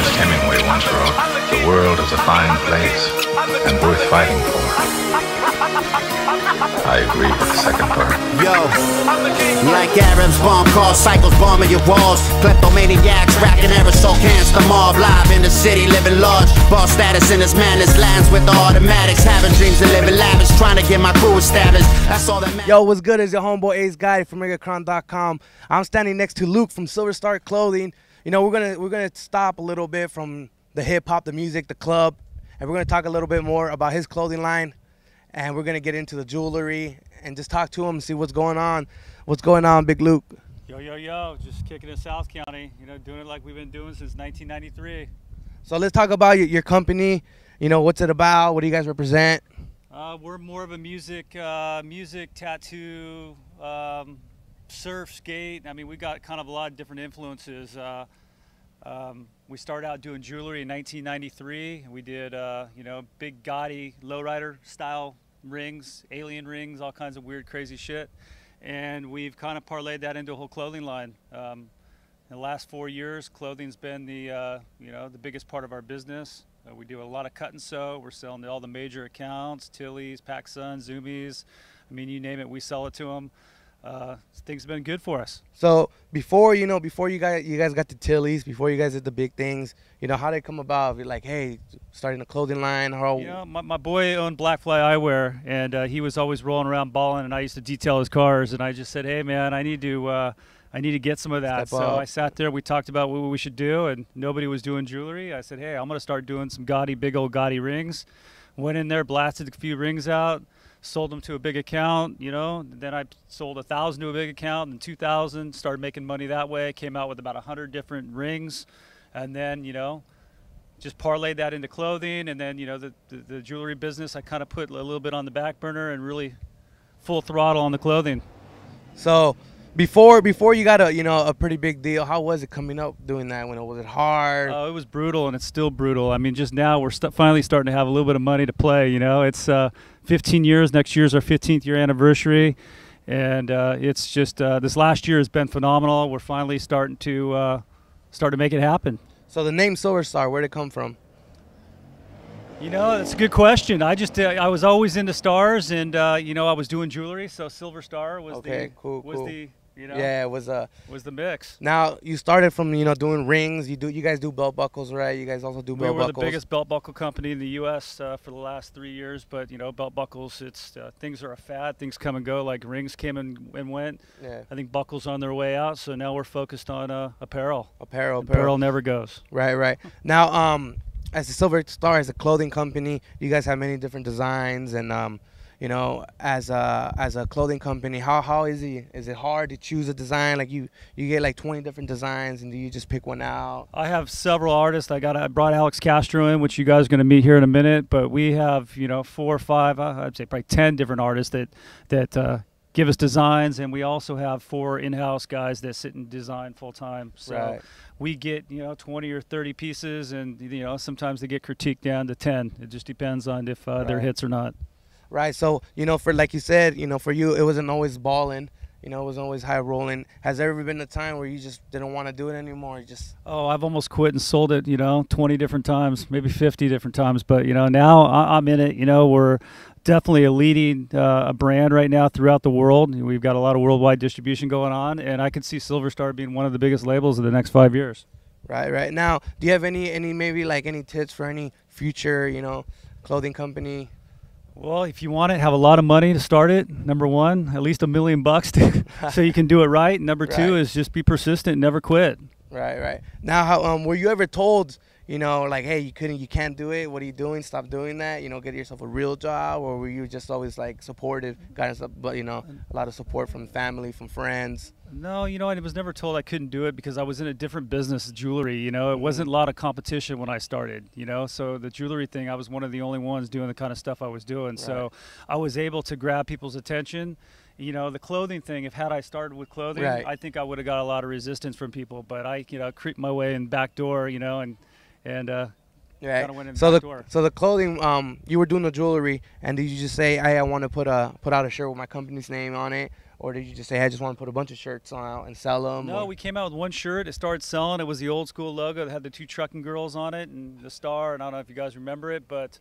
Ernest Hemingway once wrote, "The world is a fine place and worth fighting for." I agree with the second part. Yo, like Arabs, bomb cars, cycles bombing your walls, kleptomaniacs racking aerosol cans, the mob live in the city, living large, boss status in this madness, lands with the automatics, having dreams of living lavish, trying to get my crew established. That's all that matters. Yo, what's good? Is your homeboy Ace Guy from ReggaeCron.com. I'm standing next to Luke from Silver Star Clothing. You know, we're gonna stop a little bit from the hip hop, the music, the club, and we're gonna talk a little bit more about his clothing line. And we're going to get into the jewelry and just talk to him and see what's going on. What's going on, Big Luke? Yo, yo, yo, just kicking in South County, you know, doing it like we've been doing since 1993. So let's talk about your company. You know, what's it about? What do you guys represent? We're more of a music, tattoo, surf, skate. I mean, we got kind of a lot of different influences. We started out doing jewelry in 1993. We did, you know, big gaudy lowrider style rings, alien rings, all kinds of weird, crazy shit. And we've kind of parlayed that into a whole clothing line. In the last 4 years, clothing's been the, you know, the biggest part of our business. We do a lot of cut and sew. We're selling to all the major accounts, Tilly's, PacSun, Zoomies. I mean, you name it, we sell it to them. Things have been good for us. So before you guys got the Tilly's, before you guys did the big things, you know, how did it come about? You're like, hey, starting a clothing line. How? You know, my boy owned Blackfly Eyewear, and he was always rolling around balling, and I used to detail his cars, and I just said, hey man, I need to get some of that. So I sat there, we talked about what we should do, and nobody was doing jewelry. I said, hey, I'm gonna start doing some gaudy, big old gaudy rings. Went in there, blasted a few rings out, sold them to a big account, you know. Then I sold 1,000 to a big account, and 2,000, started making money that way. Came out with about 100 different rings, and then, you know, just parlayed that into clothing. And then, you know, the jewelry business, I kind of put a little bit on the back burner and really full throttle on the clothing. So before you got a pretty big deal, how was it coming up doing that? Was it hard? It was brutal, and it's still brutal. I mean, just now we're finally starting to have a little bit of money to play. You know, it's 15 years. Next year's our 15th year anniversary, and it's just this last year has been phenomenal. We're finally starting to make it happen. So the name Silver Star, where'd it come from? You know, that's a good question. I was always into stars, and you know, I was doing jewelry, so Silver Star was the you know, yeah, it was the mix. Now you started from, you know, doing rings. You guys do belt buckles, right? You guys also do belt buckles. We were the biggest belt buckle company in the U.S. For the last 3 years. But you know, belt buckles, it's things are a fad. Things come and go. Like rings came and went. Yeah. I think buckles on their way out. So now we're focused on apparel. Apparel never goes. Right. Now, as a Silver Star, as a clothing company, you guys have many different designs, and you know, as a clothing company, how is it hard to choose a design? Like you get like 20 different designs, and do you just pick one out? I have several artists. I brought Alex Castro in, which you guys are going to meet here in a minute. But we have, you know, 4 or 5, I'd say probably 10 different artists that give us designs, and we also have 4 in-house guys that sit and design full time. So right. We get, you know, 20 or 30 pieces, and you know, sometimes they get critiqued down to 10. It just depends on if they're hits or not. Right. So, you know, for like you said, you know, for you, it wasn't always balling. You know, it was always high rolling. Has there ever been a time where you just didn't want to do it anymore? You just... Oh, I've almost quit and sold it, you know, 20 different times, maybe 50 different times. But, you know, now I'm in it. You know, we're definitely a leading a brand right now throughout the world. We've got a lot of worldwide distribution going on, and I can see Silver Star being one of the biggest labels of the next 5 years. Right. Now, do you have any maybe like any tips for any future, you know, clothing company? Well, if you want it, have a lot of money to start it. Number one, at least $1 million so you can do it right. Number two is just be persistent, never quit. Right. Now, how were you ever told, you know, like, hey, you can't do it. What are you doing? Stop doing that. You know, get yourself a real job. Or were you just always like supportive, guidance, but you know, a lot of support from family, from friends? No, you know, I was never told I couldn't do it because I was in a different business, jewelry. You know, it wasn't a lot of competition when I started, you know. So the jewelry thing, I was one of the only ones doing the kind of stuff I was doing. Right. So I was able to grab people's attention. You know, the clothing thing, had I started with clothing, I think I would have got a lot of resistance from people. But I, you know, creeped my way in back door, you know, and right. Went in so back door. So the clothing, you were doing the jewelry, and did you just say, I want to put out a shirt with my company's name on it? Or did you just say, hey, I just want to put a bunch of shirts on out and sell them? No, we came out with one shirt. It started selling. It was the old school logo that had the 2 trucking girls on it and the star. And I don't know if you guys remember it, but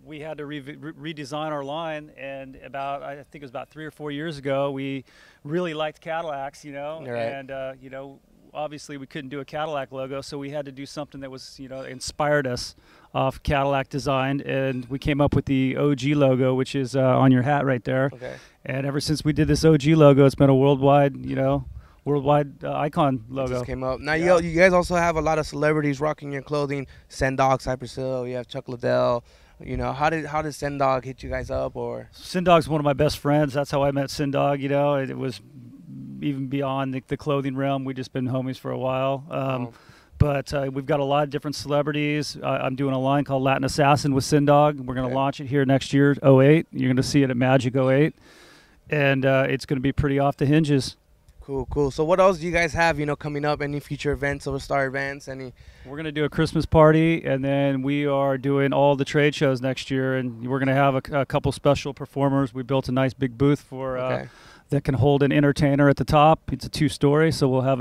we had to redesign our line. And I think it was about 3 or 4 years ago, we really liked Cadillacs, you know. Right. And, you know, obviously we couldn't do a Cadillac logo, so we had to do something that was, you know, inspired us off Cadillac design, and we came up with the OG logo, which is on your hat right there. Okay. And ever since we did this OG logo, it's been a worldwide, you know, icon logo. It just came up. Now you guys also have a lot of celebrities rocking your clothing. Sendog, Cypress Hill. You have Chuck Liddell. You know, how did Sendog hit you guys up? Or Sendog's one of my best friends. That's how I met Sendog. You know, it was even beyond the clothing realm. We've just been homies for a while. But we've got a lot of different celebrities. I'm doing a line called Latin Assassin with Sendog. We're going to launch it here next year, 08. You're going to see it at Magic 08. And it's going to be pretty off the hinges. Cool, cool. So what else do you guys have, you know, coming up? Any future events, Silver Star events? Any? We're going to do a Christmas party, and then we are doing all the trade shows next year. And we're going to have a couple special performers. We built a nice big booth for that can hold an entertainer at the top. It's a 2-story, so we'll have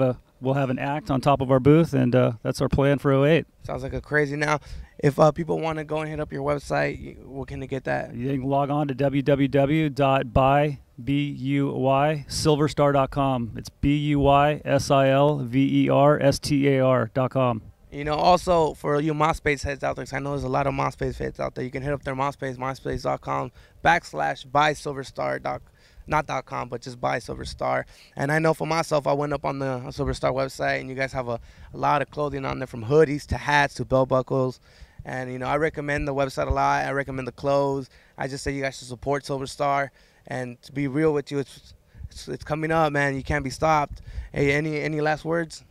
an act on top of our booth, and that's our plan for 08. Sounds like a crazy. Now, if people want to go and hit up your website, where can they get that? You can log on to www.buysilverstar.com. It's BUYSILVERSTAR.com. You know, also for you MySpace heads out there, because I know there's a lot of MySpace heads out there, you can hit up their MySpace, myspace.com/buysilverstar.com. Not .com, but just buy Silver Star. And I know for myself, I went up on the Silver Star website, and you guys have a lot of clothing on there, from hoodies to hats to belt buckles. And, you know, I recommend the website a lot. I recommend the clothes. I just say you guys should support Silver Star. And to be real with you, it's coming up, man. You can't be stopped. Hey, any last words?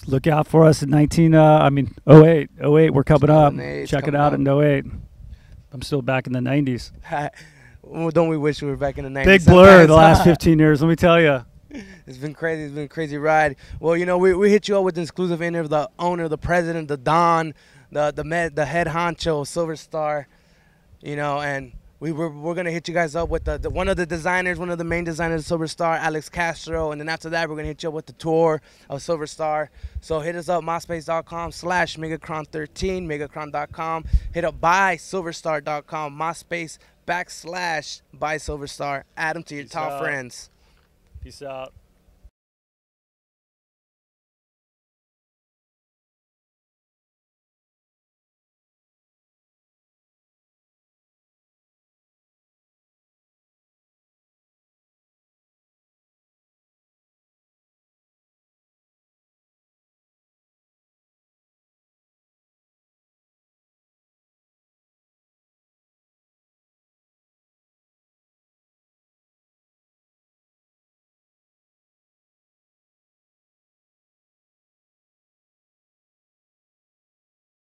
Look out for us in 08. 08, we're coming up. Check it out in 08. I'm still back in the 90s. Well, don't we wish we were back in the 90s? Big blur the last 15 years, let me tell you. It's been crazy. It's been a crazy ride. Well, you know, we hit you up with an exclusive interview of the owner, the president, the Don, the head honcho of Silver Star, you know, and we're going to hit you guys up with one of the designers, one of the main designers of Silver Star, Alex Castro, and then after that, we're going to hit you up with the tour of Silver Star. So hit us up, myspace.com/Megacron13, megacron.com. Hit up buysilverstar.com, myspace /buy Silver Star. Add them to your top friends. Peace out.